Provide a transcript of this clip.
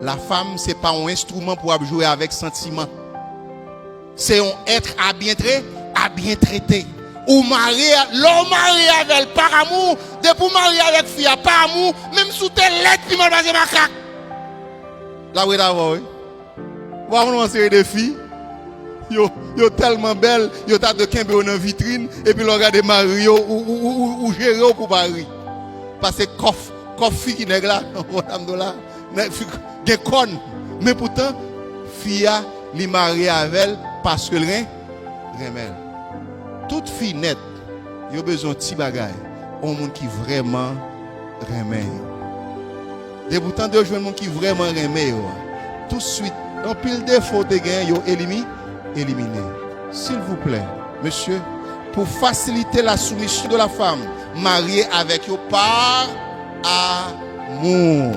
La femme, ce n'est pas un instrument pour jouer avec sentiment. C'est un être à bien traiter. Ou marié, l'homme marié avec elle par amour, depuis marié avec fille par amour, même sous tes lettres, puis m'a basé ma caque. Là, oui, d'abord, oui. Voilà une série de filles. Yo tellement belle, yo t'a de kembe dans vitrine et puis le regarde Mario ou gérer pour Paris. Parce que coffee qui nèg là, madame là, gen con. Mais pourtant fille li marié avec elle parce que rien remel. Toute fille nette, yo besoin de petit bagay, un monde qui vraiment remet. De pourtant de joindre monde qui vraiment remet tout de suite en pile défaut de gain yo éliminé. S'il vous plaît, monsieur, pour faciliter la soumission de la femme mariée avec vous par amour.